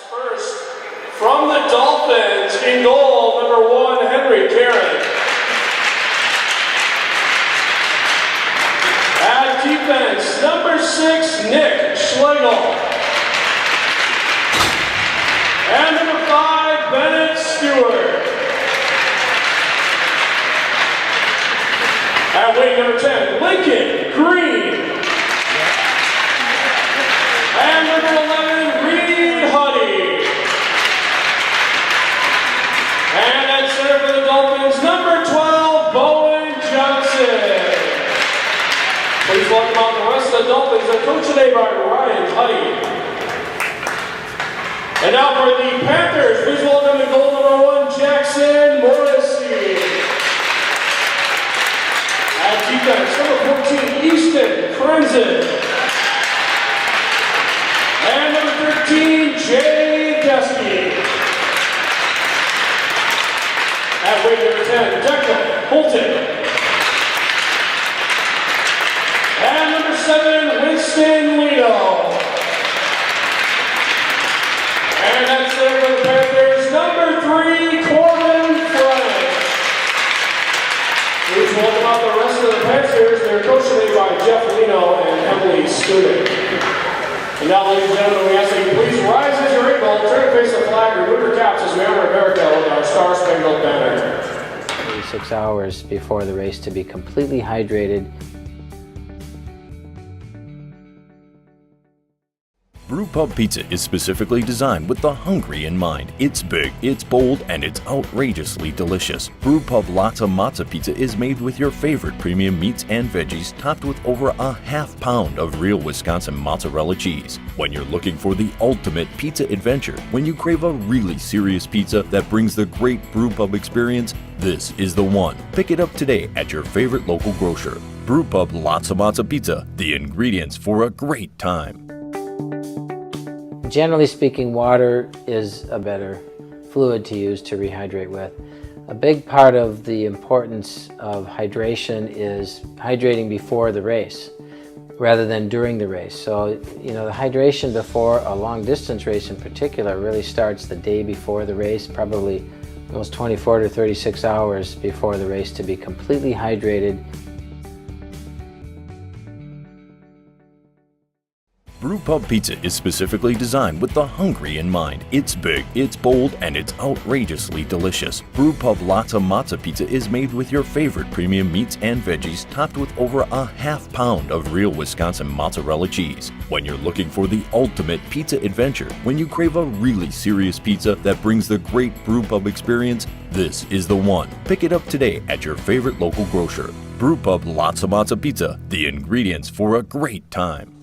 First, from the Dolphins, in goal, number 1, Henry Karen. At defense, number 6, Nick Schlegel. And number 5, Bennett Stewart. At wing number 10, Lincoln Green. And number 11, Reed Huddy. And at center for the Dolphins, number 12, Bowen Johnson. Please welcome out the rest of the Dolphins. They're coached today by Ryan Huddy. And now for the Panthers, please welcome in goal number 1, Jackson Morrissey. At defense, number 14, Easton Crenson. And number 13, Jay Deskey. At wing number 10, Declan Holton. And number 7, Winston Lino. And that's it for the Panthers, number 3, Corbin French. Please welcome out the rest of the Panthers. They're coached today by Jeff Lino and Emily Student. And now, ladies and gentlemen, we ask that you please rise as you're able, turn to face the flag, remove your caps as we honor America with our Star-Spangled Banner. 36 hours before the race to be completely hydrated. Brewpub Pizza is specifically designed with the hungry in mind. It's big, it's bold, and it's outrageously delicious. Brewpub Lotta Matza Pizza is made with your favorite premium meats and veggies, topped with over a half pound of real Wisconsin mozzarella cheese. When you're looking for the ultimate pizza adventure, when you crave a really serious pizza that brings the great Brewpub experience, this is the one. Pick it up today at your favorite local grocer. Brewpub Lotta Matza Pizza, the ingredients for a great time. Generally speaking, water is a better fluid to use to rehydrate with. A big part of the importance of hydration is hydrating before the race rather than during the race. So, the hydration before a long distance race in particular really starts the day before the race, probably almost 24 to 36 hours before the race to be completely hydrated. Brewpub Pizza is specifically designed with the hungry in mind. It's big, it's bold, and it's outrageously delicious. Brewpub Lotta Matza Pizza is made with your favorite premium meats and veggies, topped with over a half pound of real Wisconsin mozzarella cheese. When you're looking for the ultimate pizza adventure, when you crave a really serious pizza that brings the great Brewpub experience, this is the one. Pick it up today at your favorite local grocer. Brewpub Lotta Matza Pizza, the ingredients for a great time.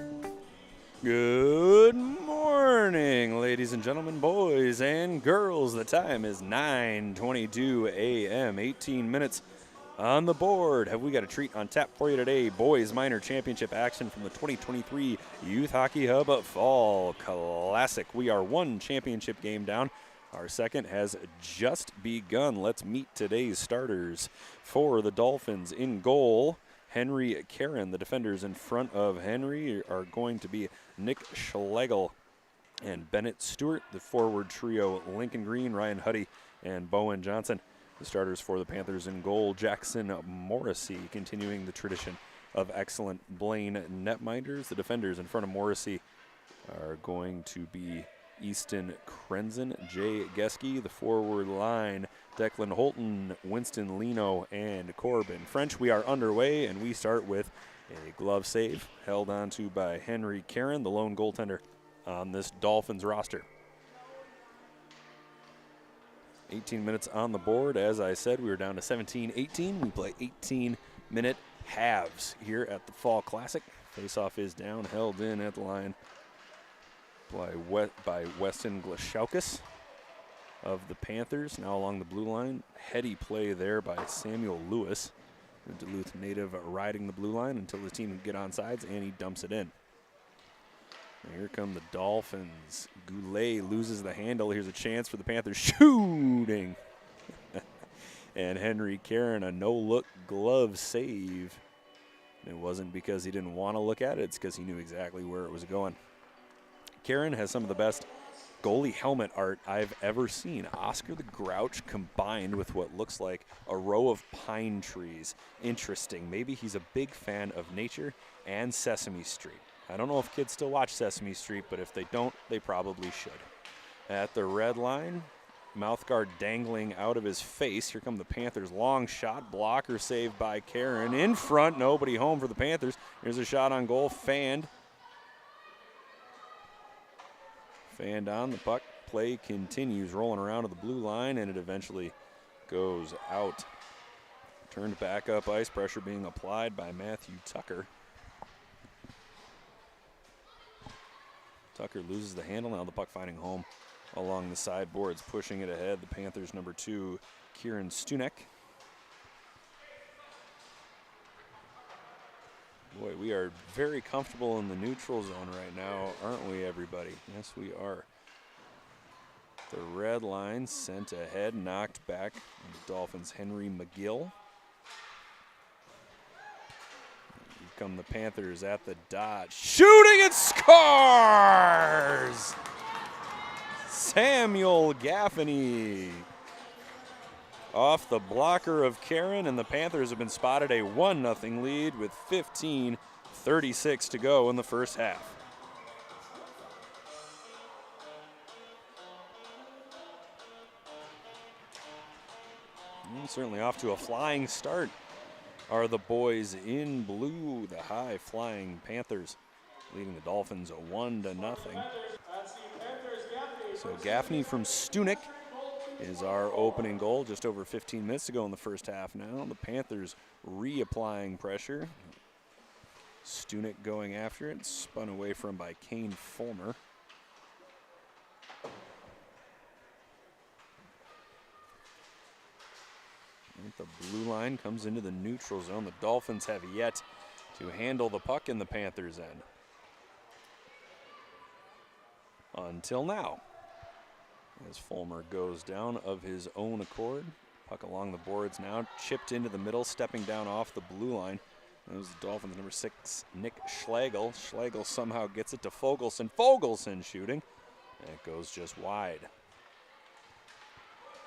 Good morning, ladies and gentlemen, boys and girls. The time is 9:22 a.m., 18 minutes on the board. Have we got a treat on tap for you today? Boys Minor Championship action from the 2023 Youth Hockey Hub Fall Classic. We are one championship game down. Our second has just begun. Let's meet today's starters. For the Dolphins, in goal, Henry Karen. The defenders in front of Henry are going to be Nick Schlegel and Bennett Stewart. The forward trio, Lincoln Green, Ryan Huddy, and Bowen Johnson. The starters for the Panthers in goal, Jackson Morrissey, continuing the tradition of excellent Blaine netminders. The defenders in front of Morrissey are going to be Easton Crenson, Jay Geske. The forward line, Declan Holton, Winston Lino, and Corbin French. We are underway, and we start with a glove save held onto by Henry Karen, the lone goaltender on this Dolphins roster. 18 minutes on the board. As I said, we were down to 17-18. We play 18-minute halves here at the Fall Classic. Faceoff is down, held in at the line by Weston Glashoukis of the Panthers. Now along the blue line, heady play there by Samuel Lewis, a Duluth native, riding the blue line until the team can get on sides, and he dumps it in. And here come the Dolphins. Goulet loses the handle. Here's a chance for the Panthers shooting. And Henry Karen, a no-look glove save. And it wasn't because he didn't want to look at it. It's because he knew exactly where it was going. Karen has some of the best goalie helmet art I've ever seen. Oscar the Grouch combined with what looks like a row of pine trees. Interesting. Maybe he's a big fan of nature and Sesame Street. I don't know if kids still watch Sesame Street, but if they don't, they probably should. At the red line, mouth guard dangling out of his face. Here come the Panthers. Long shot. Blocker saved by Karen. In front. Nobody home for the Panthers. Here's a shot on goal. Fanned. Fanned on. The puck play continues. Rolling around to the blue line, and it eventually goes out. Turned back up ice. Pressure being applied by Matthew Tucker. Tucker loses the handle. Now the puck finding home along the sideboards, pushing it ahead. The Panthers' number 2, Kieran Stunek. Boy, we are very comfortable in the neutral zone right now, aren't we, everybody? Yes, we are. The red line sent ahead, knocked back. The Dolphins' Henry McGill. Here come the Panthers at the dot. Shooting and scores! Samuel Gaffney off the blocker of Karen, and the Panthers have been spotted a 1-0 lead with 15:36 to go in the first half. Certainly off to a flying start are the boys in blue, the high-flying Panthers, leading the Dolphins 1-0. So Gaffney from Stunek is our opening goal. Just over 15 minutes to go in the first half now. The Panthers reapplying pressure. Stunek going after it. Spun away from by Kane Fulmer. And the blue line comes into the neutral zone. The Dolphins have yet to handle the puck in the Panthers' end. Until now. As Fulmer goes down of his own accord. Puck along the boards now, chipped into the middle, stepping down off the blue line. That was the Dolphins' number 6, Nick Schlegel. Schlegel somehow gets it to Fogelson. Fogelson shooting. And it goes just wide.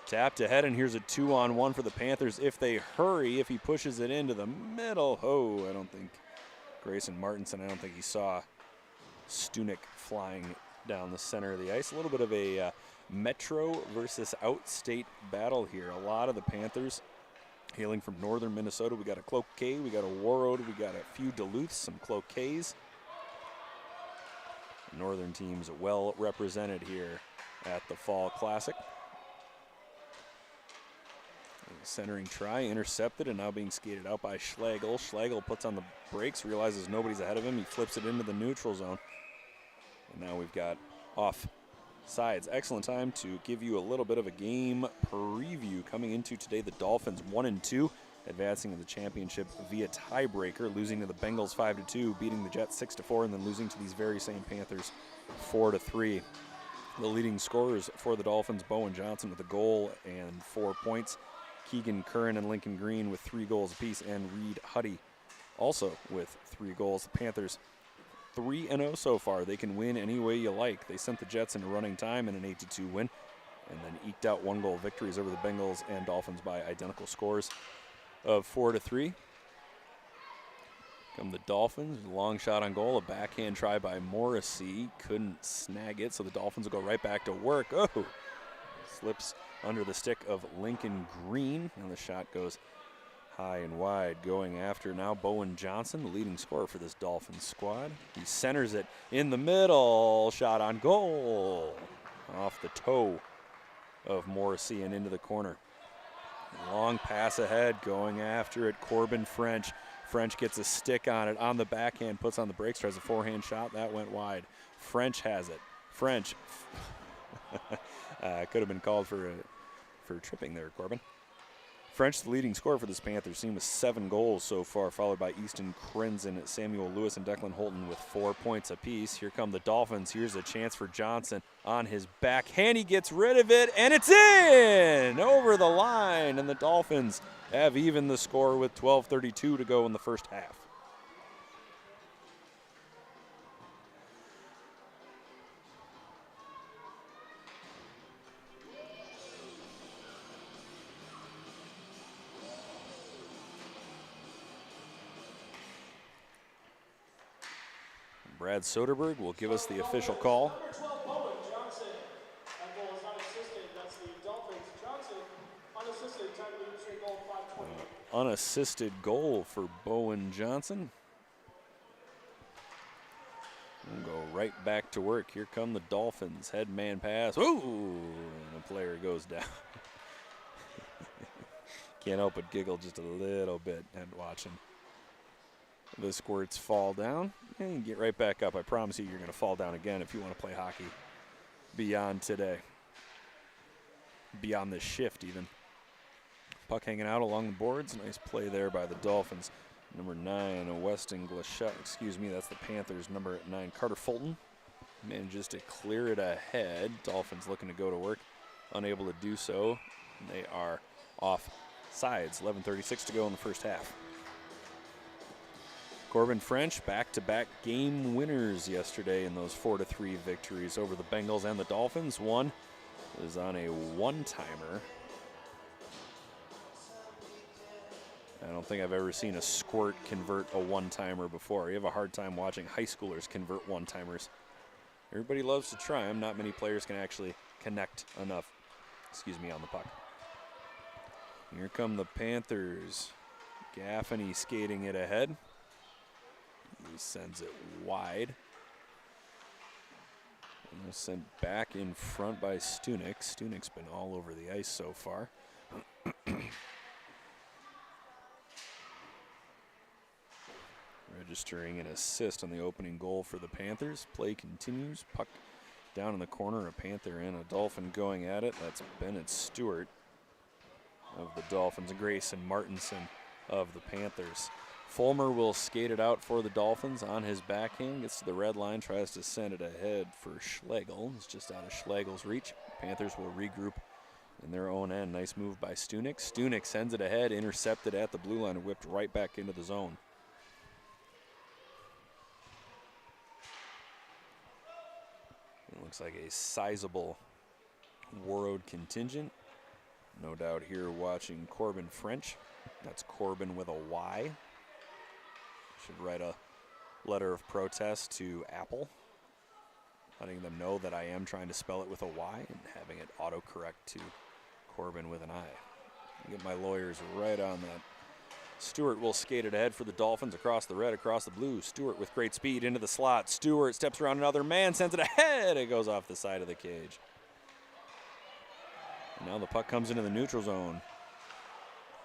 Tapped ahead, and here's a 2-on-1 for the Panthers if they hurry. If he pushes it into the middle. Oh, I don't think Grayson Martinson, I don't think he saw Stunek flying down the center of the ice. A little bit of a metro versus outstate battle here. A lot of the Panthers hailing from northern Minnesota. We got a Cloquet, we got a Warroad, we got a few Duluths, some Cloquets. Northern teams well represented here at the Fall Classic. Centering try, intercepted, and now being skated out by Schlegel. Schlegel puts on the brakes, realizes nobody's ahead of him. He flips it into the neutral zone. And now we've got off sides. Excellent time to give you a little bit of a game preview coming into today. The Dolphins 1-2, advancing in the championship via tiebreaker, losing to the Bengals 5-2, beating the Jets 6-4, and then losing to these very same Panthers 4-3. The leading scorers for the Dolphins, Bowen Johnson with a goal and 4 points. Keegan Curran and Lincoln Green with 3 goals apiece, and Reed Huddy also with 3 goals. The Panthers 3-0 so far. They can win any way you like. They sent the Jets into running time in an 8-2 win, and then eked out 1-goal victories over the Bengals and Dolphins by identical scores of 4-3. Come the Dolphins, long shot on goal, a backhand try by Morrissey, couldn't snag it, so the Dolphins will go right back to work. Oh, slips under the stick of Lincoln Green, and the shot goes high and wide. Going after now Bowen Johnson, the leading scorer for this Dolphins squad. He centers it in the middle, shot on goal, off the toe of Morrissey and into the corner. Long pass ahead, going after it, Corbin French. French gets a stick on it, on the backhand, puts on the brakes, tries a forehand shot, that went wide. French has it. French could have been called for tripping there, Corbin. French, the leading scorer for this Panthers team, with 7 goals so far, followed by Easton Krenzen, Samuel Lewis, and Declan Holton with 4 points apiece. Here come the Dolphins. Here's a chance for Johnson on his backhand. He gets rid of it, and it's in! Over the line, and the Dolphins have even the score with 12:32 to go in the first half. Brad Soderberg will give us the official call. Number 12, Bowen Johnson. That goal is unassisted. That's the Dolphins. Johnson, unassisted, time to lead straight goal, 5:20. Unassisted goal for Bowen Johnson. We'll go right back to work. Here come the Dolphins. Head man pass. Ooh, and a player goes down. Can't help but giggle just a little bit and watching the squirts fall down. And get right back up. I promise you, you're going to fall down again if you want to play hockey beyond today. Beyond this shift, even. Puck hanging out along the boards. Nice play there by the Dolphins. Number 9, Weston Glashut. Excuse me, that's the Panthers. Number 9, Carter Fulton. Manages to clear it ahead. Dolphins looking to go to work. Unable to do so. They are off sides. 11:36 to go in the first half. Corbin French, back-to-back game winners yesterday in those 4-3 victories over the Bengals and the Dolphins. One is on a one-timer. I don't think I've ever seen a squirt convert a one-timer before. You have a hard time watching high schoolers convert one-timers. Everybody loves to try them. Not many players can actually connect enough, on the puck. Here come the Panthers. Gaffney skating it ahead. He sends it wide. And sent back in front by Stunek. Stunek's been all over the ice so far. Registering an assist on the opening goal for the Panthers. Play continues. Puck down in the corner. A Panther and a Dolphin going at it. That's Bennett Stewart of the Dolphins and Grayson Martinson of the Panthers. Fulmer will skate it out for the Dolphins on his backhand. Gets to the red line. Tries to send it ahead for Schlegel. It's just out of Schlegel's reach. Panthers will regroup in their own end. Nice move by Stunek. Stunek sends it ahead. Intercepted at the blue line and whipped right back into the zone. It looks like a sizable Warroad contingent. No doubt here watching Corbin French. That's Corbin with a Y. Should write a letter of protest to Apple, letting them know that I am trying to spell it with a Y and having it autocorrect to Corbin with an I. Get my lawyers right on that. Stewart will skate it ahead for the Dolphins across the red, across the blue. Stewart with great speed into the slot. Stewart steps around another man, sends it ahead. It goes off the side of the cage. And now the puck comes into the neutral zone.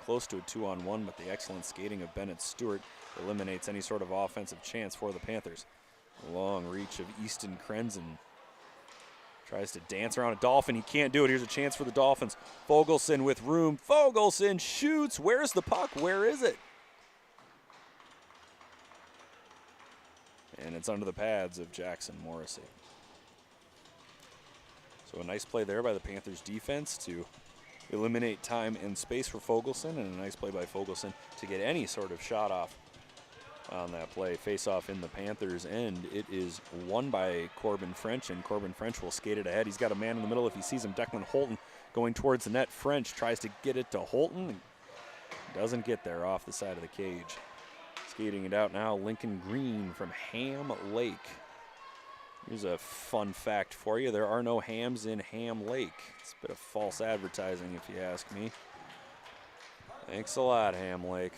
Close to a 2-on-1, but the excellent skating of Bennett Stewart eliminates any sort of offensive chance for the Panthers. Long reach of Easton Krenzen. Tries to dance around a Dolphin. He can't do it. Here's a chance for the Dolphins. Fogelson with room. Fogelson shoots. Where's the puck? Where is it? And it's under the pads of Jackson Morrissey. So a nice play there by the Panthers defense to eliminate time and space for Fogelson, and a nice play by Fogelson to get any sort of shot off on that play. Face-off in the Panthers' end. It is won by Corbin French, and Corbin French will skate it ahead. He's got a man in the middle if he sees him. Declan Holton going towards the net. French tries to get it to Holton. Doesn't get there, off the side of the cage. Skating it out now, Lincoln Green from Ham Lake. Here's a fun fact for you. There are no hams in Ham Lake. It's a bit of false advertising if you ask me. Thanks a lot, Ham Lake.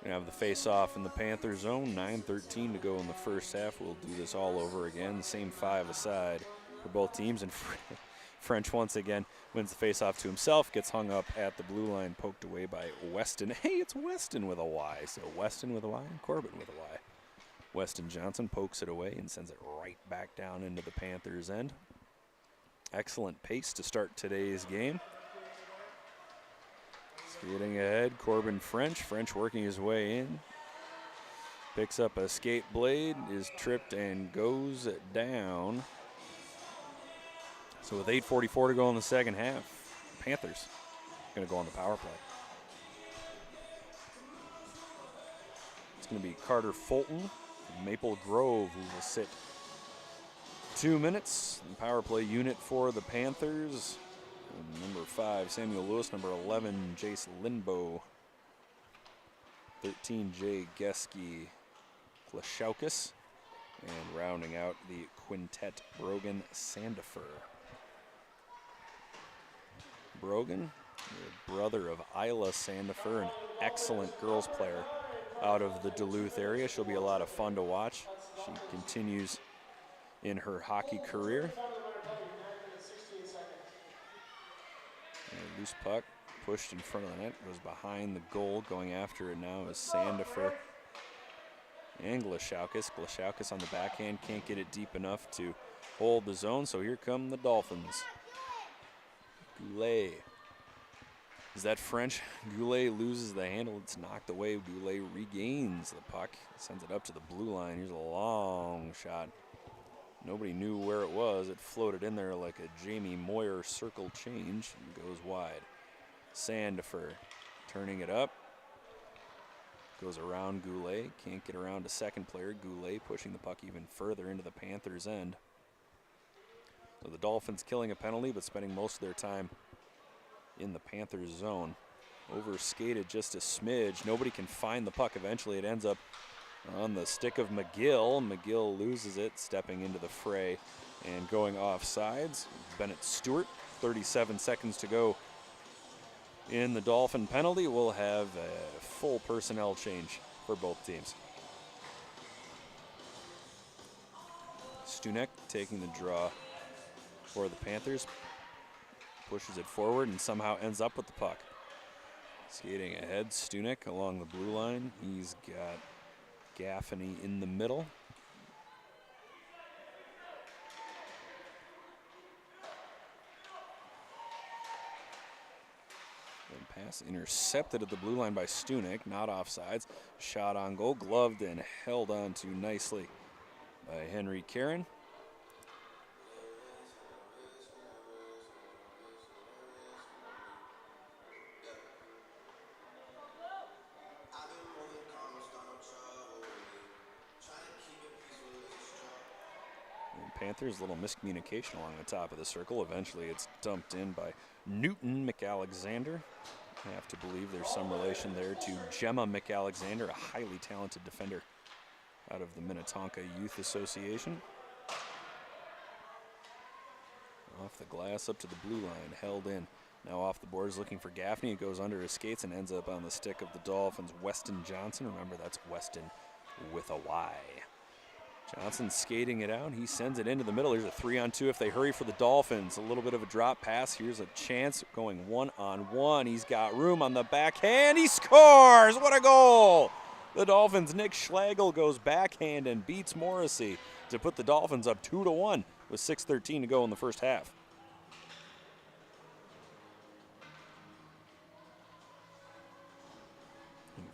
We have the face-off in the Panther zone. 9:13 to go in the first half. We'll do this all over again. Same 5 aside for both teams. And French once again wins the face-off to himself. Gets hung up at the blue line, poked away by Weston. Hey, it's Weston with a Y. So Weston with a Y and Corbin with a Y. Weston Johnson pokes it away and sends it right back down into the Panthers' end. Excellent pace to start today's game. Skating ahead, Corbin French. French working his way in. Picks up a skate blade, is tripped and goes down. So with 8:44 to go in the second half, Panthers going to go on the power play. It's going to be Carter Fulton from Maple Grove who will sit 2 minutes. The power play unit for the Panthers. Number 5, Samuel Lewis. Number 11, Jace Lindbow. 13, Jay Geske. Glashaukas. And rounding out the quintet, Brogan Sandifer. Brogan, the brother of Isla Sandifer, an excellent girls player out of the Duluth area. She'll be a lot of fun to watch. She continues in her hockey career. And a loose puck pushed in front of the net, goes behind the goal. Going after it now is Sandifer and Glashaukas. Glashaukas on the backhand, can't get it deep enough to hold the zone, so here come the Dolphins. Goulet. Is that French? Goulet loses the handle. It's knocked away. Goulet regains the puck, sends it up to the blue line. Here's a long shot. Nobody knew where it was. It floated in there like a Jamie Moyer circle change and goes wide. Sandifer turning it up. Goes around Goulet. Can't get around to second player. Goulet pushing the puck even further into the Panthers' end. So the Dolphins killing a penalty, but spending most of their time in the Panthers' zone. Overskated just a smidge. Nobody can find the puck. Eventually it ends up on the stick of McGill. McGill loses it, stepping into the fray and going off sides. Bennett Stewart, 37 seconds to go in the Dolphin penalty. We'll have a full personnel change for both teams. Stunek taking the draw for the Panthers. Pushes it forward and somehow ends up with the puck. Skating ahead, Stunek along the blue line. He's got Gaffney in the middle. And pass intercepted at the blue line by Stunek, not offsides. Shot on goal, gloved and held on to nicely by Henry Caron. Panthers, a little miscommunication along the top of the circle. Eventually it's dumped in by Newton McAlexander. I have to believe there's some relation there to Gemma McAlexander, a highly talented defender out of the Minnetonka Youth Association. Off the glass up to the blue line, held in. Now off the boards looking for Gaffney. It goes under his skates and ends up on the stick of the Dolphins. Weston Johnson, remember that's Weston with a Y. Johnson skating it out. He sends it into the middle. Here's a 3-on-2 if they hurry for the Dolphins. A little bit of a drop pass. Here's a chance going 1-on-1. He's got room on the backhand. He scores! What a goal! The Dolphins' Nick Schlegel goes backhand and beats Morrissey to put the Dolphins up 2-1 with 6:13 to go in the first half.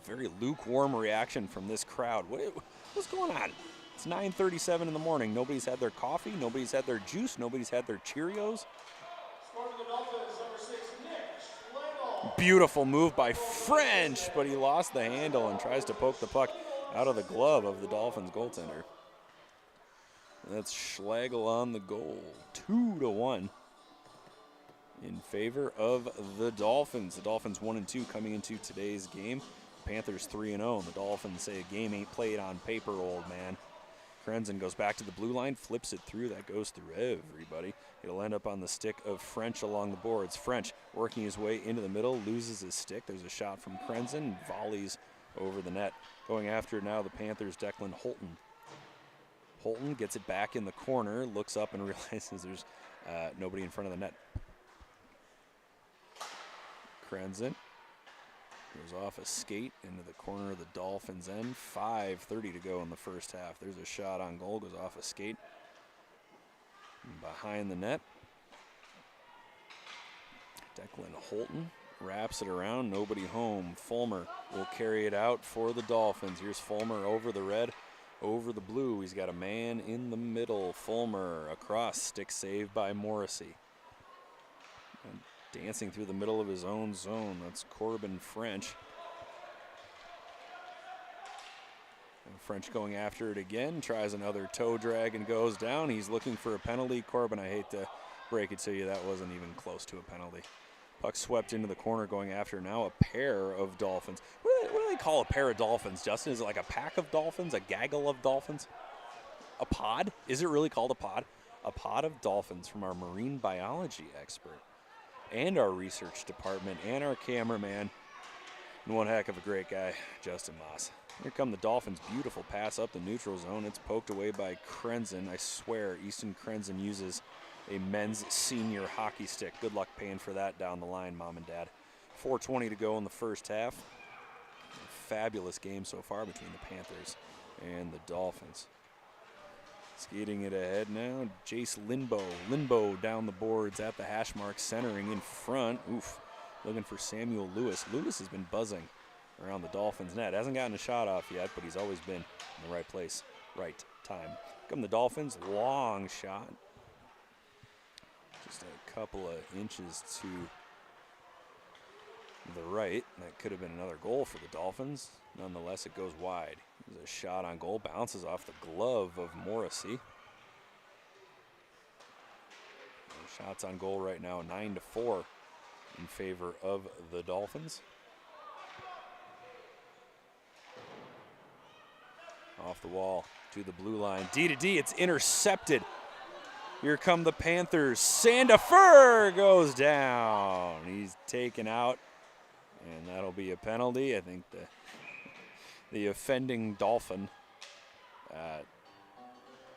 Very lukewarm reaction from this crowd. What's going on? It's 9:37 in the morning. Nobody's had their coffee. Nobody's had their juice. Nobody's had their Cheerios. Beautiful move by French, but he lost the handle and tries to poke the puck out of the glove of the Dolphins goaltender. That's Schlegel on the goal. 2-1 in favor of the Dolphins. The Dolphins 1-2 coming into today's game. Panthers 3-0. The Dolphins say a game ain't played on paper, old man. Krenzen goes back to the blue line, flips it through. That goes through everybody. It'll end up on the stick of French along the boards. French working his way into the middle, loses his stick. There's a shot from Krenzen, volleys over the net. Going after it now, the Panthers' Declan Holton. Holton gets it back in the corner, looks up and realizes there's nobody in front of the net. Krenzen goes off a skate into the corner of the Dolphins' end. 5:30 to go in the first half. There's a shot on goal, goes off a skate. Behind the net. Declan Holton wraps it around, nobody home. Fulmer will carry it out for the Dolphins. Here's Fulmer over the red, over the blue. He's got a man in the middle. Fulmer across, stick saved by Morrissey. And dancing through the middle of his own zone, that's Corbin French. And French going after it again, tries another toe drag and goes down. He's looking for a penalty. Corbin, I hate to break it to you, that wasn't even close to a penalty. Puck swept into the corner going after now a pair of Dolphins. What do they call a pair of Dolphins, Justin? Is it like a pack of Dolphins, a gaggle of Dolphins? A pod? Is it really called a pod? A pod of Dolphins from our marine biology expert and our research department and our cameraman and one heck of a great guy, Justin Moss. Here come the Dolphins. Beautiful pass up the neutral zone. It's poked away by Krenzen. I swear, Easton Krenzen uses a men's senior hockey stick. Good luck paying for that down the line, Mom and Dad. 4:20 to go in the first half. A fabulous game so far between the Panthers and the Dolphins. Skating it ahead now, Jace Linbo. Linbo down the boards at the hash mark, centering in front. Oof, looking for Samuel Lewis. Lewis has been buzzing around the Dolphins net. Hasn't gotten a shot off yet, but he's always been in the right place, right time. Come the Dolphins, long shot. Just a couple of inches to the right. That could have been another goal for the Dolphins. Nonetheless, it goes wide. There's a shot on goal, bounces off the glove of Morrissey. Shots on goal right now, 9-4 in favor of the Dolphins. Off the wall to the blue line. D to D, it's intercepted. Here come the Panthers. Sandifer goes down. He's taken out, and that'll be a penalty. I think the offending Dolphin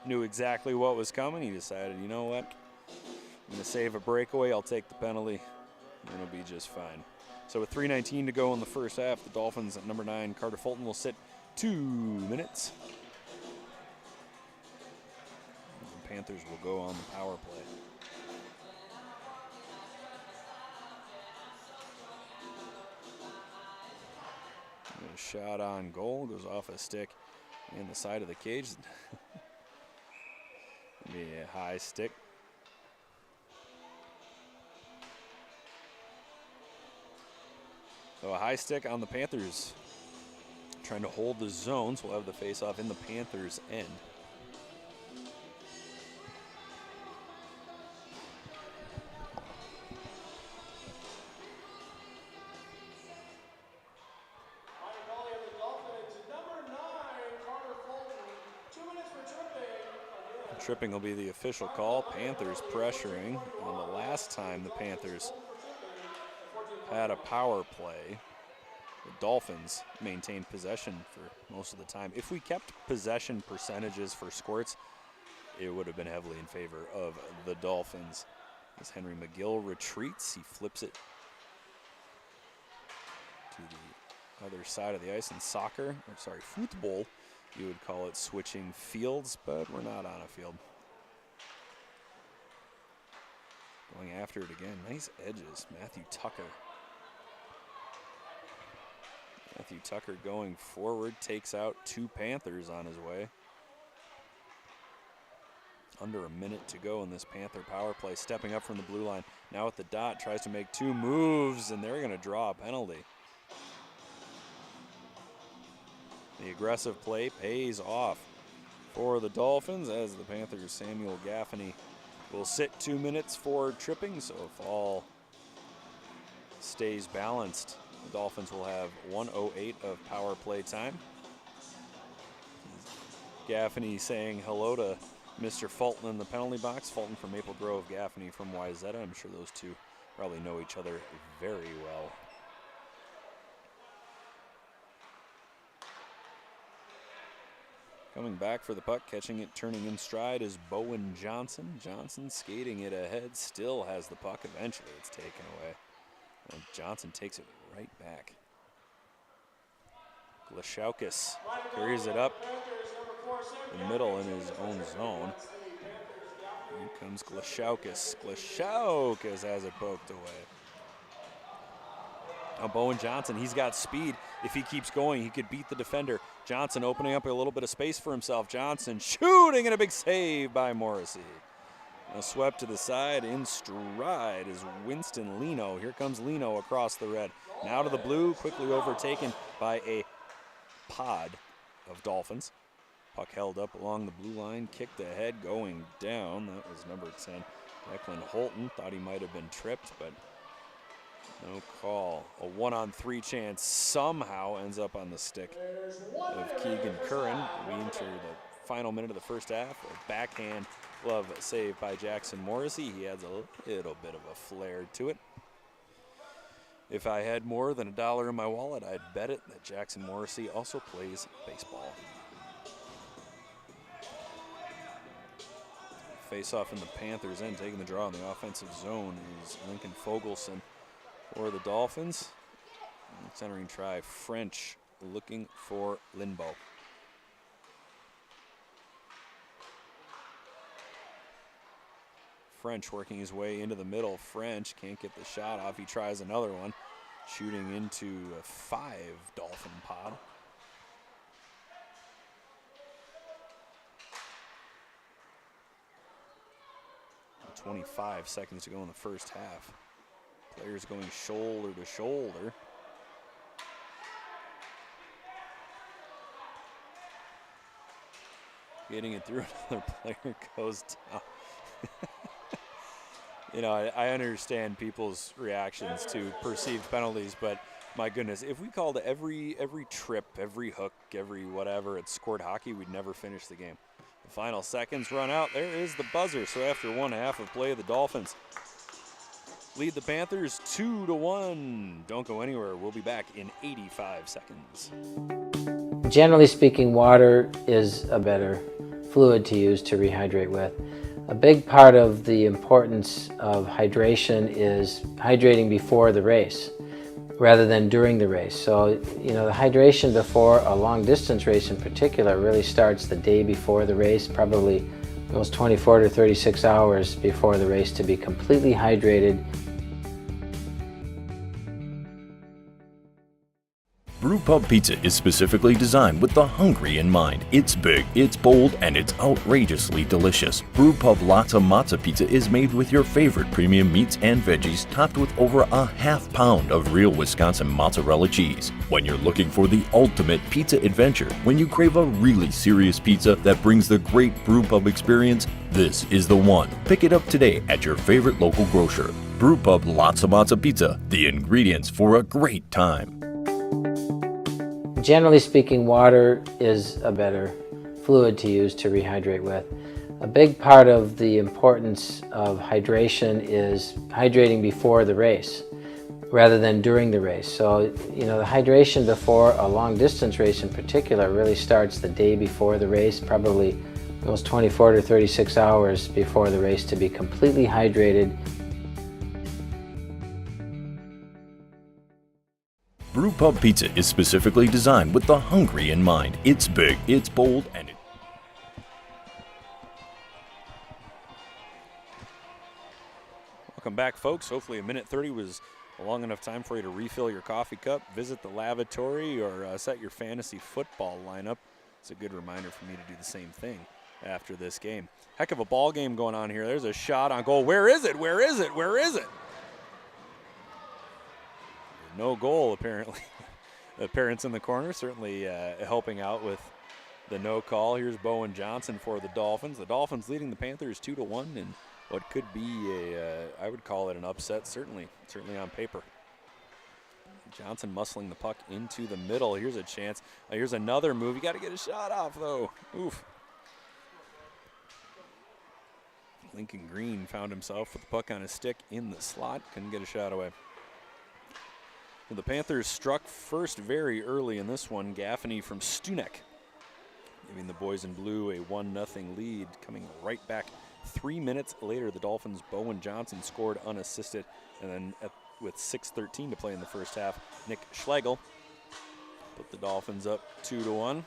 knew exactly what was coming. He decided, you know what? I'm going to save a breakaway. I'll take the penalty, and it'll be just fine. So with 3:19 to go in the first half, the Dolphins at number 9, Carter Fulton, will sit 2 minutes. The Panthers will go on the power play. A shot on goal, goes off a stick in the side of the cage. Be a high stick. So a high stick on the Panthers. Trying to hold the zones. We'll have the face-off in the Panthers' end. Tripping will be the official call. Panthers pressuring. And the last time the Panthers had a power play, the Dolphins maintained possession for most of the time. If we kept possession percentages for squirts, it would have been heavily in favor of the Dolphins. As Henry McGill retreats, he flips it to the other side of the ice. In soccer, or sorry, football, you would call it switching fields, but we're not on a field. Going after it again. Nice edges. Matthew Tucker. Matthew Tucker going forward, takes out 2 Panthers on his way. Under a minute to go in this Panther power play. Stepping up from the blue line. Now at the dot, tries to make 2 moves, and they're going to draw a penalty. The aggressive play pays off for the Dolphins as the Panthers' Samuel Gaffney will sit 2 minutes for tripping. So if all stays balanced, the Dolphins will have 1:08 of power play time. Gaffney saying hello to Mr. Fulton in the penalty box. Fulton from Maple Grove, Gaffney from Wayzata. I'm sure those two probably know each other very well. Coming back for the puck, catching it, turning in stride is Bowen Johnson. Johnson skating it ahead, still has the puck. Eventually it's taken away. And Johnson takes it right back. Glashaukis carries it up the middle in his own zone. Here comes Glashaukis. Glashaukis has it poked away. Now Bowen Johnson, he's got speed. If he keeps going, he could beat the defender. Johnson opening up a little bit of space for himself. Johnson shooting, and a big save by Morrissey. Now swept to the side, in stride is Winston Lino. Here comes Lino across the red. Now to the blue, quickly overtaken by a pod of Dolphins. Puck held up along the blue line, kicked ahead, going down. That was number 10, Declan Holton. Thought he might have been tripped, but No call. A 1-on-3 chance somehow ends up on the stick of Keegan Curran. We enter the final minute of the first half. A backhand glove save by Jackson Morrissey. He adds a little bit of a flair to it. If I had more than $1 in my wallet, I'd bet it that Jackson Morrissey also plays baseball. Face-off in the Panthers end, taking the draw in the offensive zone is Lincoln Fogelson for the Dolphins. Centering try, French looking for Linbo. French working his way into the middle. French can't get the shot off. He tries another one, shooting into a 5 Dolphin pod. And 25 seconds to go in the first half. Players going shoulder to shoulder. Getting it through, another player goes down. You know, I understand people's reactions to perceived penalties, but my goodness, if we called every trip, every hook, every whatever at scored hockey, we'd never finish the game. The final seconds run out. There is the buzzer. So after 1/2 of play, the Dolphins lead the Panthers 2-1. Don't go anywhere. We'll be back in 85 seconds. Generally speaking, water is a better fluid to use to rehydrate with. A big part of the importance of hydration is hydrating before the race rather than during the race. So, you know, the hydration before a long distance race in particular really starts the day before the race, probably almost 24 to 36 hours before the race to be completely hydrated. Brewpub Pizza is specifically designed with the hungry in mind. It's big, it's bold, and it's outrageously delicious. Brewpub Lotta Matza Pizza is made with your favorite premium meats and veggies, topped with over a ½ pound of real Wisconsin mozzarella cheese. When you're looking for the ultimate pizza adventure, when you crave a really serious pizza that brings the great Brewpub experience, this is the one. Pick it up today at your favorite local grocer. Brewpub Lotta Matza Pizza, the ingredients for a great time. Generally speaking, water is a better fluid to use to rehydrate with. A big part of the importance of hydration is hydrating before the race rather than during the race. So, you know, the hydration before a long distance race in particular really starts the day before the race, probably almost 24 to 36 hours before the race to be completely hydrated. Brewpub Pizza is specifically designed with the hungry in mind. It's big, it's bold, and Welcome back, folks. Hopefully a minute 30 was a long enough time for you to refill your coffee cup, visit the lavatory, or set your fantasy football lineup. It's a good reminder for me to do the same thing after this game. Heck of a ball game going on here. There's a shot on goal. Where is it? Where is it? Where is it? No goal, apparently. The parents in the corner certainly helping out with the no call. Here's Bowen Johnson for the Dolphins. The Dolphins leading the Panthers 2-1 in what could be I would call it an upset, certainly on paper. Johnson muscling the puck into the middle. Here's a chance. Here's another move. You got to get a shot off, though. Oof. Lincoln Green found himself with the puck on his stick in the slot. Couldn't get a shot away. The Panthers struck first very early in this one. Gaffney from Stunek, giving the boys in blue a 1-0 lead. Coming right back 3 minutes later, the Dolphins' Bowen Johnson scored unassisted. And then with 6:13 to play in the first half, Nick Schlegel put the Dolphins up 2-1.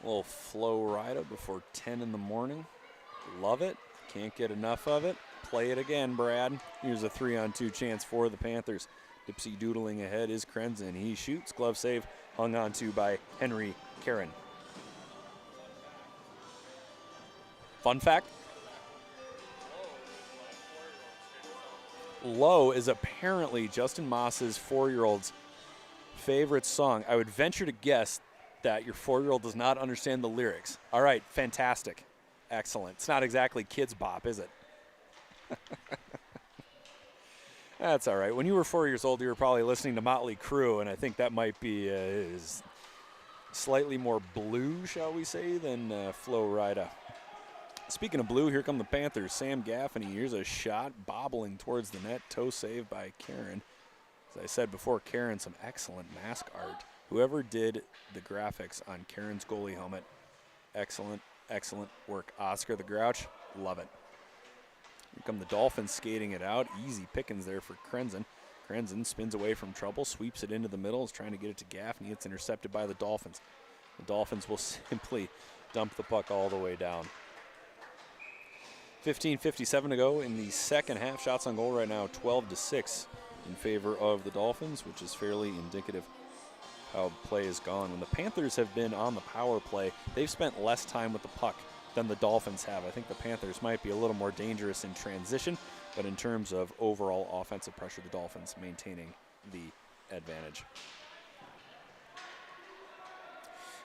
A little flow rider before 10 in the morning. Love it. Can't get enough of it. Play it again, Brad. Here's a 3-on-2 chance for the Panthers. Dipsy doodling ahead is Krenzen. He shoots. Glove save hung on to by Henry Karen. Fun fact. Low is apparently Justin Moss's 4-year-old's favorite song. I would venture to guess that your 4-year-old does not understand the lyrics. All right, fantastic. Excellent. It's not exactly Kids Bop, is it? That's all right. When you were 4 years old, you were probably listening to Motley Crue, and I think that might be is slightly more blue, shall we say, than Flo Rida. Speaking of blue, here come the Panthers. Sam Gaffney, here's a shot, bobbling towards the net. Toe save by Karen. As I said before, Karen, some excellent mask art. Whoever did the graphics on Karen's goalie helmet, excellent, excellent work. Oscar the Grouch, love it. Here come the Dolphins skating it out. Easy pickings there for Krenzen. Krenzen spins away from trouble, sweeps it into the middle, is trying to get it to Gaffney. It's intercepted by the Dolphins. The Dolphins will simply dump the puck all the way down. 15:57 to go in the second half. Shots on goal right now, 12-6 in favor of the Dolphins, which is fairly indicative how play is gone. When the Panthers have been on the power play, they've spent less time with the puck than the Dolphins have. I think the Panthers might be a little more dangerous in transition, but in terms of overall offensive pressure, the Dolphins maintaining the advantage.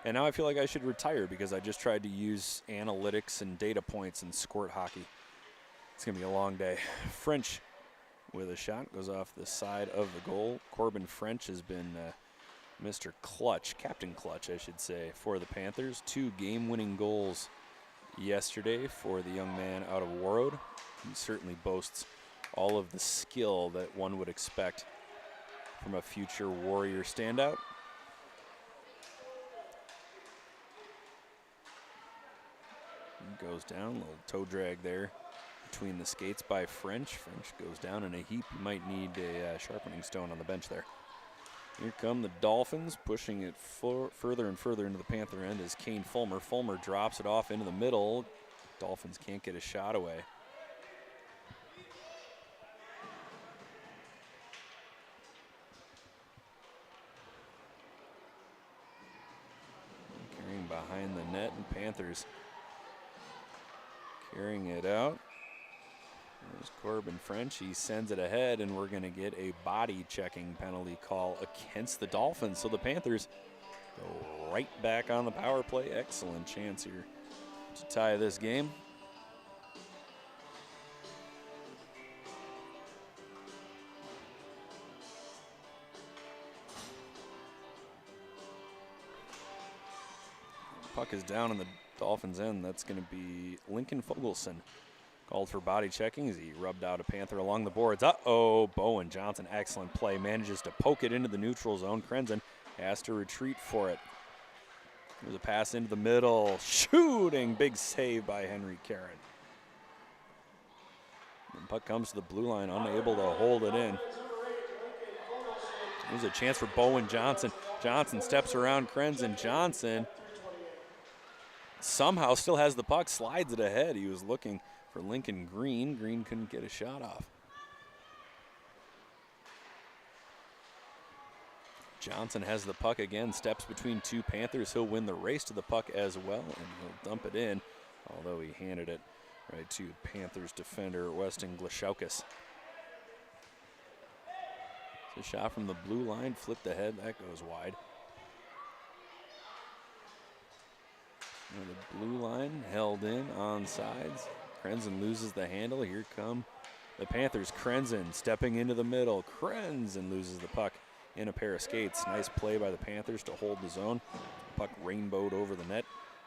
And now I feel like I should retire because I just tried to use analytics and data points in squirt hockey. It's going to be a long day. French with a shot goes off the side of the goal. Corbin French has been Mr. Clutch, Captain Clutch, I should say, for the Panthers. 2 game-winning goals yesterday for the young man out of Warroad. He certainly boasts all of the skill that one would expect from a future Warrior standout. He goes down, a little toe drag there between the skates by French. French goes down in a heap. You might need a sharpening stone on the bench there. Here come the Dolphins, pushing it further and further into the Panther end as Kane Fulmer. Fulmer drops it off into the middle. Dolphins can't get a shot away. Carrying behind the net, and Panthers carrying it out. There's Corbin French. He sends it ahead, and we're going to get a body-checking penalty call against the Dolphins. So the Panthers go right back on the power play. Excellent chance here to tie this game. Puck is down in the Dolphins' end. That's going to be Lincoln Fogelson. Called for body checking as he rubbed out a Panther along the boards. Uh-oh, Bowen Johnson, excellent play. Manages to poke it into the neutral zone. Krenzen has to retreat for it. There's a pass into the middle. Shooting, big save by Henry Karen. The puck comes to the blue line, unable to hold it in. There's a chance for Bowen Johnson. Johnson steps around Krenzen. Johnson somehow still has the puck, slides it ahead. He was looking for Lincoln Green. Green couldn't get a shot off. Johnson has the puck again, steps between 2 Panthers. He'll win the race to the puck as well, and he'll dump it in, although he handed it right to Panthers defender Weston Glashoukis. It's a shot from the blue line, flipped ahead, that goes wide. And the blue line held in on sides. Krenzen loses the handle. Here come the Panthers. Krenzen stepping into the middle. Krenzen loses the puck in a pair of skates. Nice play by the Panthers to hold the zone. Puck rainbowed over the net,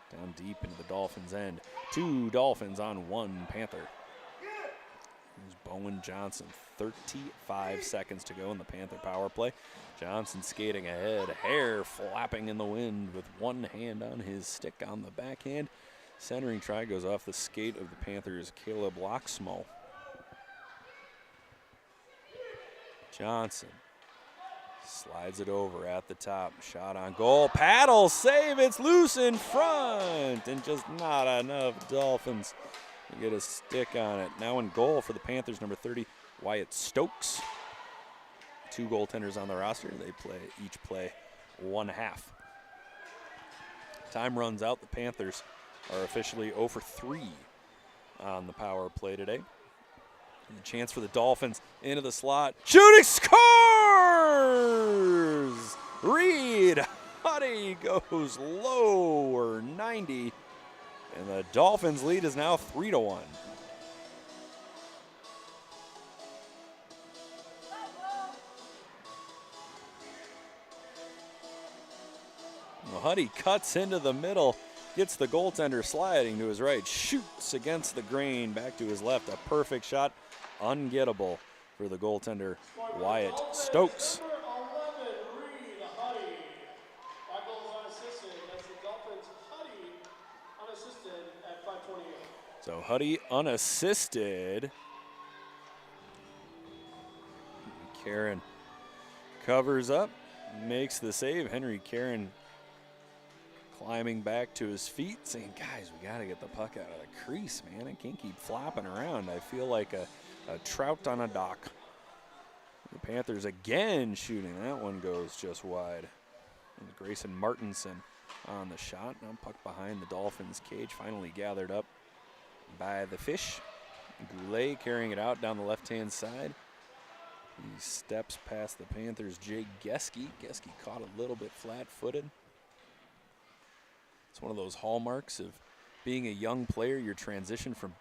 down deep into the Dolphins' end. 2 Dolphins on 1 Panther. Here's Bowen Johnson. 35 seconds to go in the Panther power play. Johnson skating ahead, hair flapping in the wind with one hand on his stick on the backhand. Centering try goes off the skate of the Panthers' Caleb Loxmo. Johnson slides it over at the top. Shot on goal. Paddle save. It's loose in front. And just not enough Dolphins to get a stick on it. Now in goal for the Panthers, number 30, Wyatt Stokes. 2 goaltenders on the roster. They each play 1 half. Time runs out. The Panthers are officially 0 for 3 on the power play today. And the chance for the Dolphins into the slot. Shooting, scores! Reed Huddy goes lower 90. And the Dolphins' lead is now 3-1. Huddy cuts into the middle, gets the goaltender sliding to his right, shoots against the grain, back to his left. A perfect shot, ungettable for the goaltender, Wyatt Stokes. So Huddy unassisted. Karen covers up, makes the save. Henry Karen climbing back to his feet, saying, guys, we got to get the puck out of the crease, man. I can't keep flopping around. I feel like a trout on a dock. The Panthers again shooting. That one goes just wide. And Grayson Martinson on the shot. Now puck behind the Dolphins' cage, finally gathered up by the Fish. Goulet carrying it out down the left-hand side. He steps past the Panthers' Jay Geske. Geske caught a little bit flat-footed. It's one of those hallmarks of being a young player, your transition from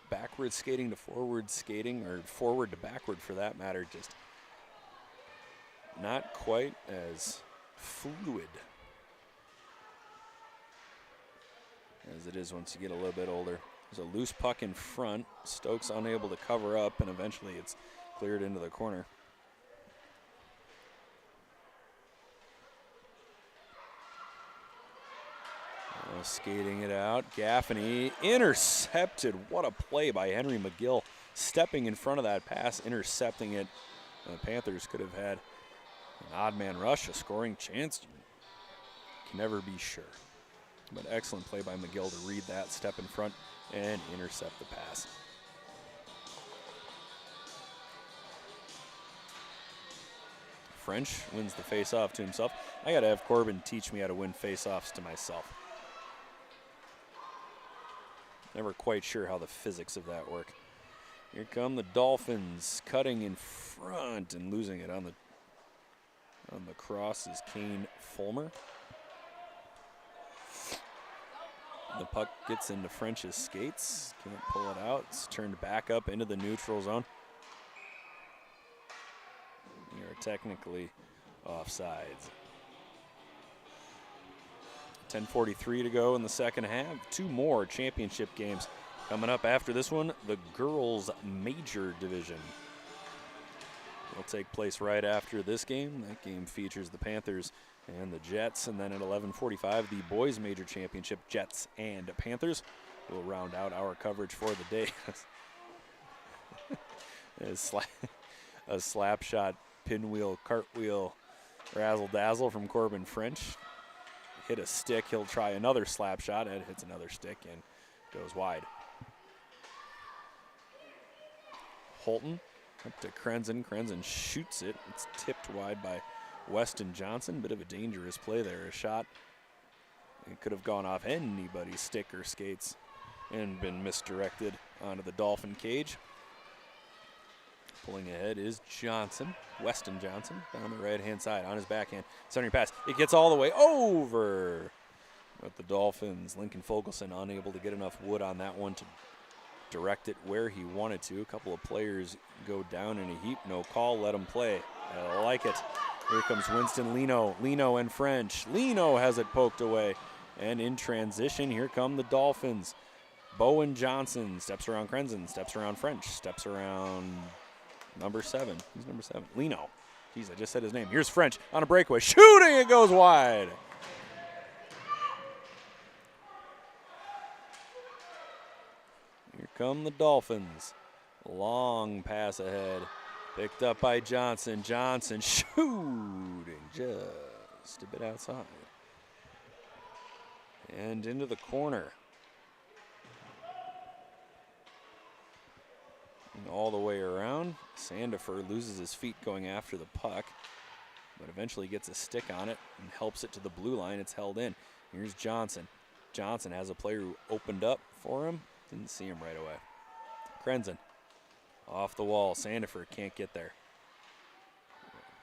backward skating to forward skating, or forward to backward for that matter, just not quite as fluid as it is once you get a little bit older. There's a loose puck in front. Stokes unable to cover up, and eventually it's cleared into the corner. Skating it out. Gaffney intercepted. What a play by Henry McGill. Stepping in front of that pass, intercepting it. The Panthers could have had an odd man rush, a scoring chance. You can never be sure. But excellent play by McGill to read that, step in front, and intercept the pass. French wins the face-off to himself. I got to have Corbin teach me how to win face-offs to myself. Never quite sure how the physics of that work. Here come the Dolphins, cutting in front and losing it on the cross is Kane Fulmer. The puck gets into French's skates. Can't pull it out. It's turned back up into the neutral zone. You're technically offsides. 10:43 to go in the second half. Two more championship games coming up after this one. The girls' major division will take place right after this game. That game features the Panthers and the Jets. And then at 11:45, the boys' major championship, Jets and Panthers, will round out our coverage for the day. A slap shot, pinwheel, cartwheel, razzle-dazzle from Corbin French. Hit a stick, he'll try another slap shot, and hits another stick and goes wide. Holton up to Krenzen. Krenzen shoots it. It's tipped wide by Weston Johnson. Bit of a dangerous play there. A shot. It could have gone off anybody's stick or skates and been misdirected onto the Dolphin cage. Pulling ahead is Johnson, Weston Johnson, down the right-hand side on his backhand. Centering pass. It gets all the way over. But the Dolphins, Lincoln Fogelson, unable to get enough wood on that one to direct it where he wanted to. A couple of players go down in a heap. No call. Let them play. I like it. Here comes Winston Lino. Lino and French. Lino has it poked away. And in transition, here come the Dolphins. Bowen Johnson steps around Krenzen, steps around French, steps around number 7. Who's number 7? Lino. Jeez, I just said his name. Here's French on a breakaway. Shooting, it goes wide. Here come the Dolphins. Long pass ahead. Picked up by Johnson. Johnson shooting just a bit outside. And into the corner. And all the way around. Sandifer loses his feet going after the puck, but eventually gets a stick on it and helps it to the blue line. It's held in. Here's Johnson. Johnson has a player who opened up for him. Didn't see him right away. Krenzen off the wall. Sandifer can't get there.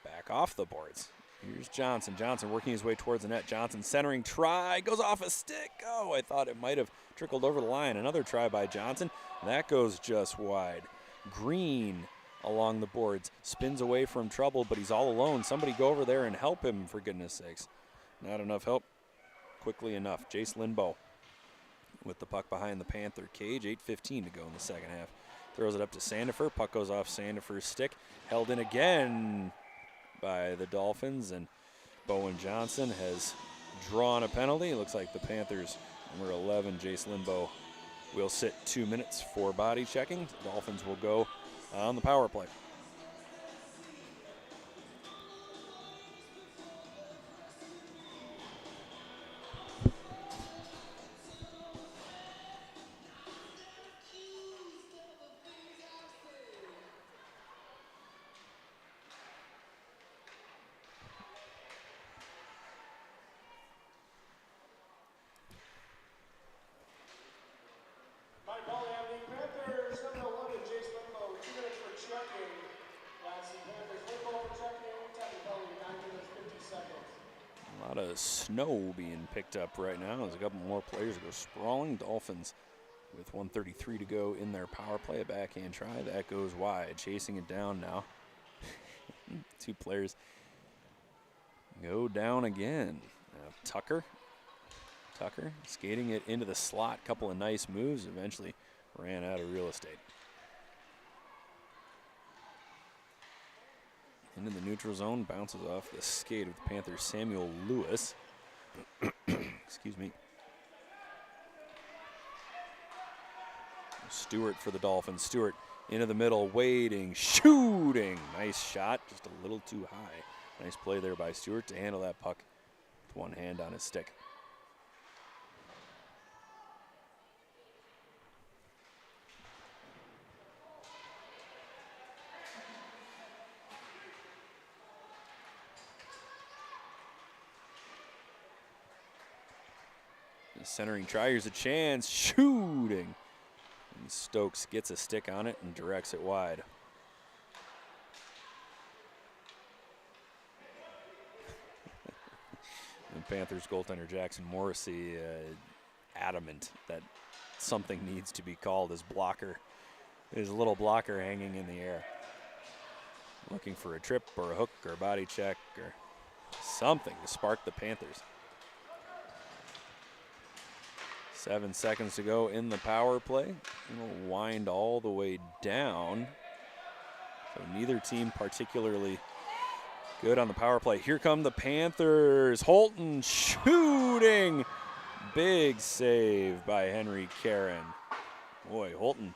Back off the boards. Here's Johnson. Johnson working his way towards the net. Johnson centering try. Goes off a stick. Oh, I thought it might have trickled over the line. Another try by Johnson. That goes just wide. Green along the boards. Spins away from trouble, but he's all alone. Somebody go over there and help him, for goodness sakes. Not enough help quickly enough. Jace Linbo with the puck behind the Panther cage. 8:15 to go in the second half. Throws it up to Sandifer. Puck goes off Sandifer's stick. Held in again by the Dolphins, and Bowen Johnson has drawn a penalty. It looks like the Panthers, number 11, Jace Linbo, will sit 2 minutes for body checking. The Dolphins will go on the power play. My ball on the Panthers, number 11, Jace Limbo, 2 minutes for checking. That's the Panthers. Limbo for checking, technical, 9 minutes, 50 seconds. A lot of snow being picked up right now. There's a couple more players that go sprawling. Dolphins with 1:33 to go in their power play. A backhand try. That goes wide. Chasing it down now. Two players go down again. Tucker skating it into the slot. Couple of nice moves. Eventually ran out of real estate. Into the neutral zone. Bounces off the skate of the Panthers' Samuel Lewis. Excuse me. Stewart for the Dolphins. Stewart into the middle, waiting, shooting. Nice shot, just a little too high. Nice play there by Stewart to handle that puck with one hand on his stick. The centering try, here's a chance, shooting. And Stokes gets a stick on it and directs it wide. And Panthers goaltender Jackson Morrissey adamant that something needs to be called. His little blocker hanging in the air. Looking for a trip or a hook or a body check or something to spark the Panthers. 7 seconds to go in the power play. It'll wind all the way down. So neither team particularly good on the power play. Here come the Panthers. Holton shooting. Big save by Henry Karen. Boy, Holton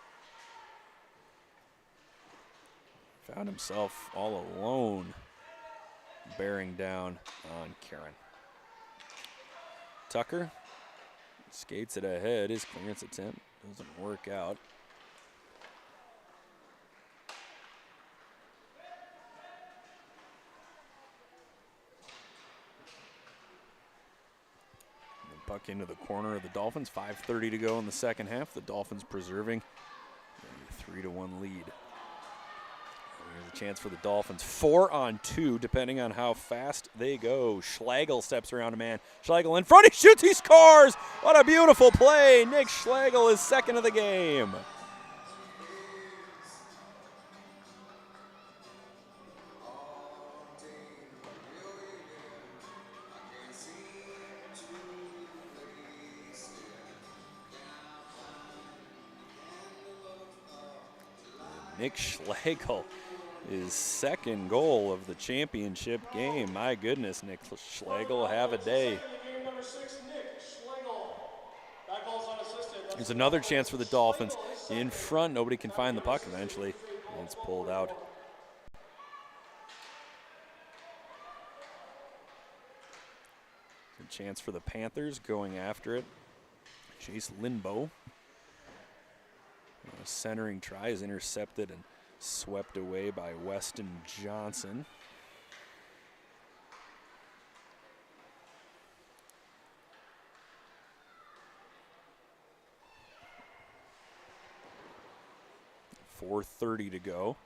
found himself all alone bearing down on Karen. Tucker skates it ahead. His clearance attempt doesn't work out. And puck into the corner of the Dolphins. 5:30 to go in the second half. The Dolphins preserving a 3-1 lead. There's a chance for the Dolphins. 4-on-2, depending on how fast they go. Schlegel steps around a man. Schlegel in front. He shoots. He scores. What a beautiful play. Nick Schlegel is second of the game. Nick Schlegel, his second goal of the championship game. My goodness, Nick Schlegel, have a day. There's another chance for the Dolphins. In front, nobody can find the puck eventually. And it's pulled out. A chance for the Panthers going after it. Chase Linbo. A centering try is intercepted and swept away by Weston Johnson. .430 to go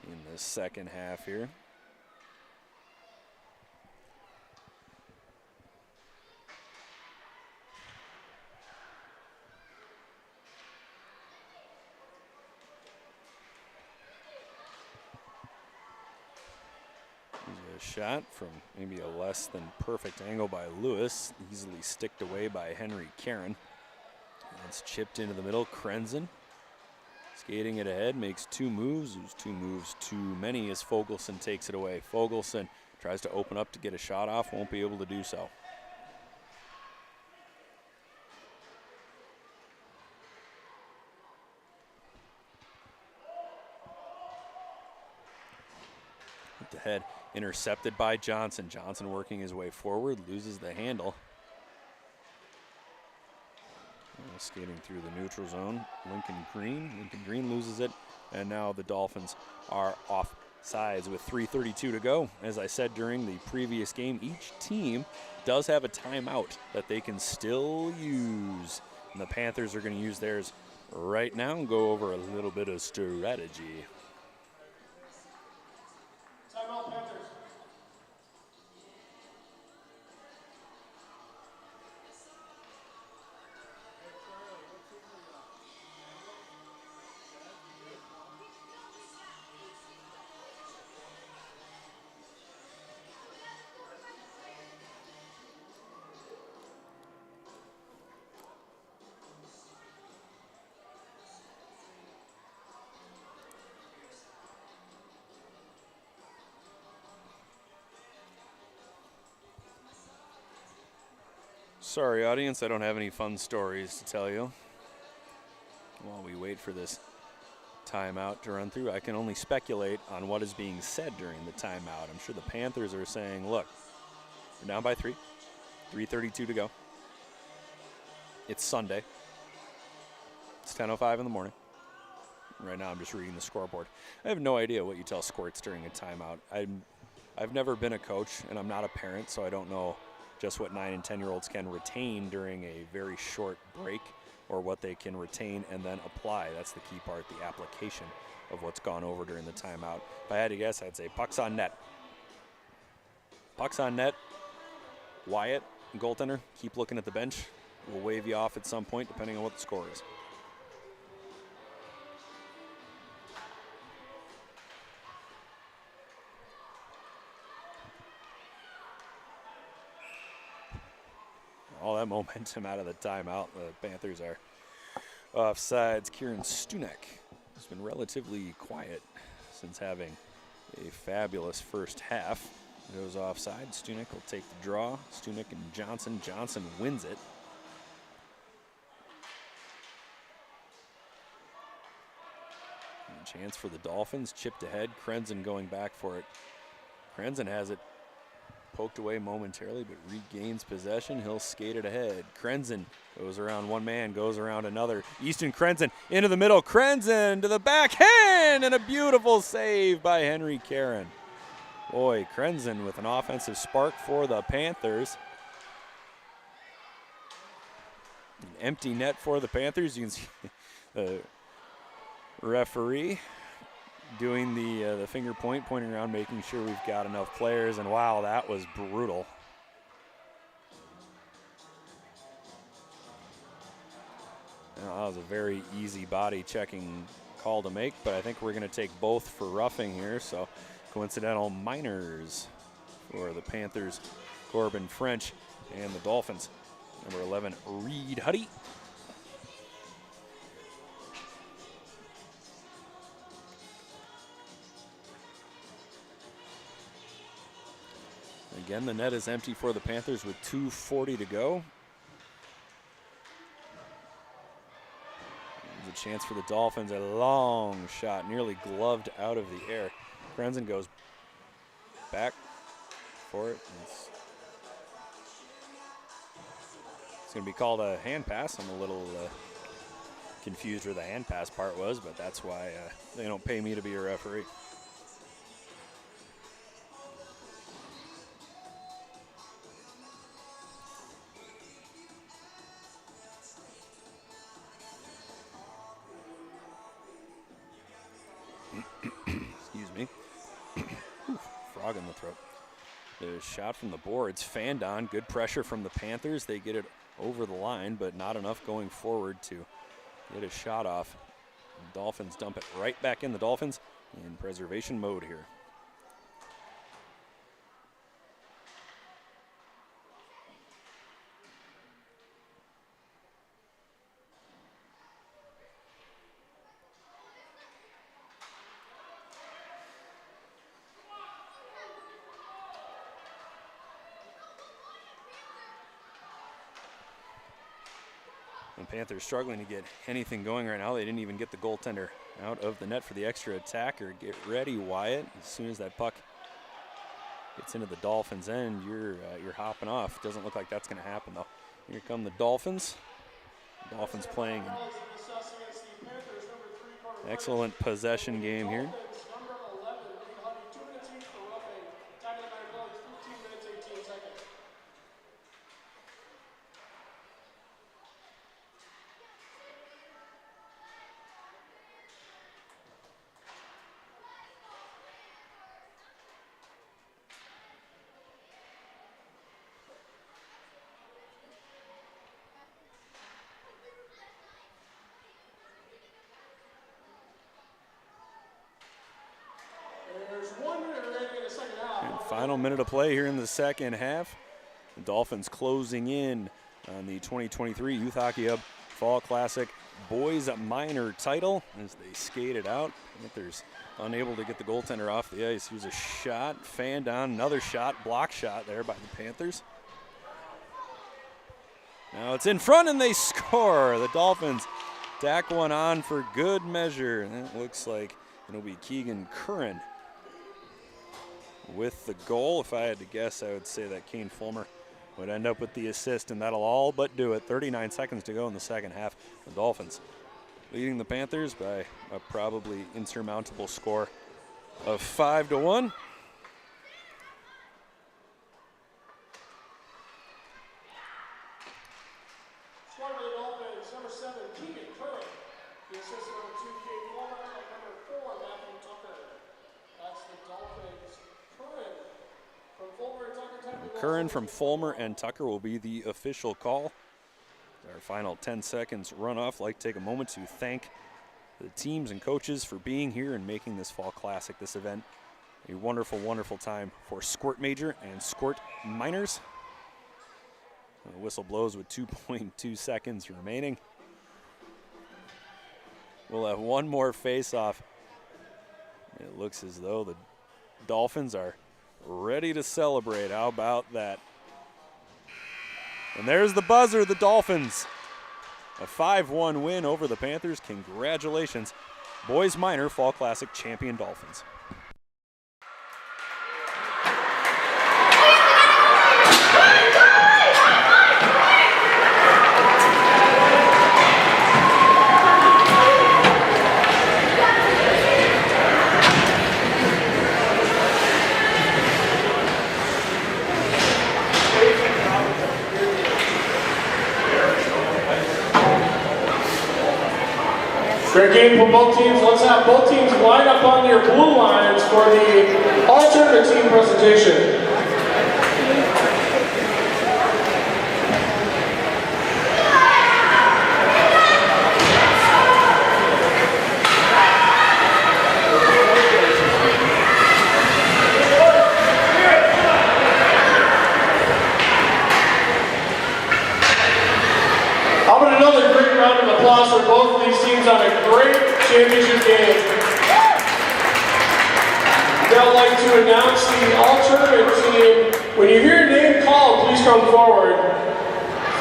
in the second half here. A shot from maybe a less than perfect angle by Lewis, easily sticked away by Henry Karen. It's chipped into the middle. Krenzen skating it ahead, makes 2 moves. There's 2 moves too many as Fogelson takes it away. Fogelson tries to open up to get a shot off, won't be able to do so. With the head intercepted by Johnson. Johnson working his way forward, loses the handle. Skating through the neutral zone, Lincoln Green. Lincoln Green loses it, and now the Dolphins are off sides with 3:32 to go. As I said during the previous game, each team does have a timeout that they can still use. And the Panthers are going to use theirs right now and go over a little bit of strategy. Timeout, Panthers. Sorry, audience, I don't have any fun stories to tell you. While we wait for this timeout to run through, I can only speculate on what is being said during the timeout. I'm sure the Panthers are saying, look, we're down by 3, 3:32 to go. It's Sunday. It's 10:05 in the morning. Right now I'm just reading the scoreboard. I have no idea what you tell squirts during a timeout. I've never been a coach, and I'm not a parent, so I don't know just what 9 and 10-year-olds can retain during a very short break, or what they can retain and then apply. That's the key part, the application of what's gone over during the timeout. If I had to guess, I'd say pucks on net. Pucks on net. Wyatt, goaltender, keep looking at the bench. We'll wave you off at some point, depending on what the score is. All that momentum out of the timeout. The Panthers are offsides. Kieran Stunek has been relatively quiet since having a fabulous first half. Goes offside. Stunek will take the draw. Stunek and Johnson. Johnson wins it. And a chance for the Dolphins. Chipped ahead. Krenzen going back for it. Krenzen has it poked away momentarily, but regains possession. He'll skate it ahead. Krenzen goes around one man, goes around another. Easton Krenzen into the middle. Krenzen to the backhand, and a beautiful save by Henry Karen. Boy, Krenzen with an offensive spark for the Panthers. An empty net for the Panthers. You can see the referee doing the finger point, pointing around, making sure we've got enough players, and wow, that was brutal. Now, that was a very easy body checking call to make, but I think we're going to take both for roughing here, so coincidental minors for the Panthers, Corbin French, and the Dolphins. Number 11, Reed Huddy. Again, the net is empty for the Panthers with 2:40 to go. There's a chance for the Dolphins. A long shot, nearly gloved out of the air. Krenzen goes back for it. It's going to be called a hand pass. I'm a little confused where the hand pass part was, but that's why they don't pay me to be a referee. Excuse me. Frog in the throat. The shot from the boards, fanned on. Good pressure from the Panthers. They get it over the line, but not enough going forward to get a shot off. The Dolphins dump it right back in. The Dolphins in preservation mode here. The Panthers struggling to get anything going right now. They didn't even get the goaltender out of the net for the extra attacker. Get ready, Wyatt. As soon as that puck gets into the Dolphins' end, you're hopping off. Doesn't look like that's going to happen, though. Here come the Dolphins. Dolphins playing an excellent possession game here. Final minute of play here in the second half. The Dolphins closing in on the 2023 Youth Hockey Hub Fall Classic Boys Minor title as they skated out. Panthers unable to get the goaltender off the ice. Here's a shot, fan down, another shot, block shot there by the Panthers. Now it's in front and they score. The Dolphins tack one on for good measure. And it looks like it'll be Keegan Curran with the goal. If I had to guess, I would say that Kane Fulmer would end up with the assist, and that'll all but do it. 39 seconds to go in the second half. The Dolphins leading the Panthers by a probably insurmountable score of 5-1. Squad for the Dolphins, number 7, Keegan Curran. The assist number 2, Kane Fulmer, and number 4, Matthew Tucker. That's the Dolphins. Curran from Fulmer and Tucker will be the official call. Our final 10 seconds run off. I'd like to take a moment to thank the teams and coaches for being here and making this Fall Classic, this event, a wonderful, wonderful time for Squirt Major and Squirt Minors. The whistle blows with 2.2 seconds remaining. We'll have one more face-off. It looks as though the Dolphins are ready to celebrate. How about that? And there's the buzzer, the Dolphins. A 5-1 win over the Panthers. Congratulations, Boys Minor Fall Classic champion Dolphins. Great game for both teams. Let's have both teams line up on your blue lines for the alternate team presentation. How about another great round of applause for both of these teams on a great championship game. Now I'd like to announce the alternate team. When you hear your name called, please come forward.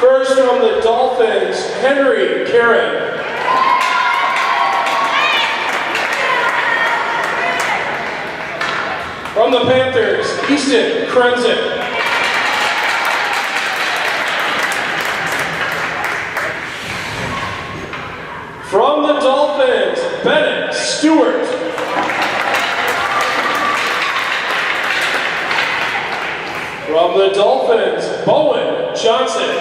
First from the Dolphins, Henry Karen. From the Panthers, Easton Krenzen. From the Dolphins, Bennett Stewart. From the Dolphins, Bowen Johnson.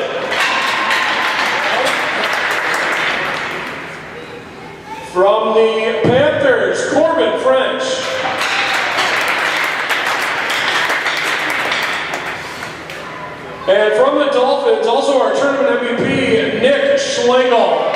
From the Panthers, Corbin French. And from the Dolphins, also our tournament MVP, Nick Schlegel.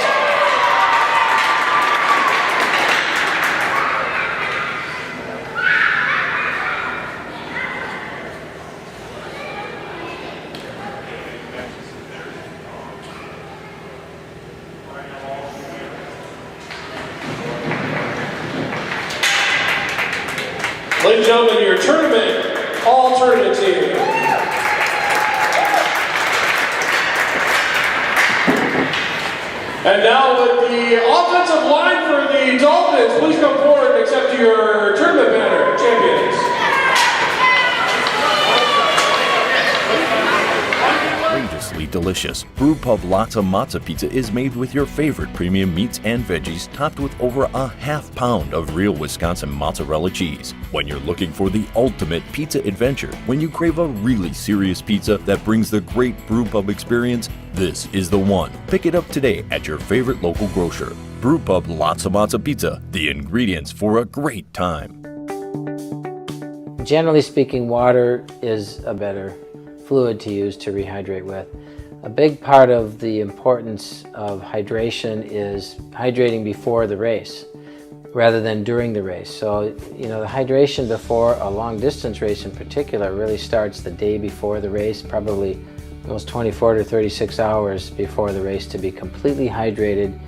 Ladies and gentlemen, your tournament, all tournament team. And now with the offensive line for the Dolphins, please come forward and accept your tournament banner, champions. Outrageously delicious. Brewpub Lotta Matza Pizza is made with your favorite premium meats and veggies, topped with over a half-pound of real Wisconsin mozzarella cheese. When you're looking for the ultimate pizza adventure, when you crave a really serious pizza that brings the great Brewpub experience, this is the one. Pick it up today at your favorite local grocer. Brewpub Lotta Matza Pizza, the ingredients for a great time. Generally speaking, water is a better fluid to use to rehydrate with. A big part of the importance of hydration is hydrating before the race rather than during the race. So, the hydration before a long distance race in particular really starts the day before the race, probably almost 24 to 36 hours before the race, to be completely hydrated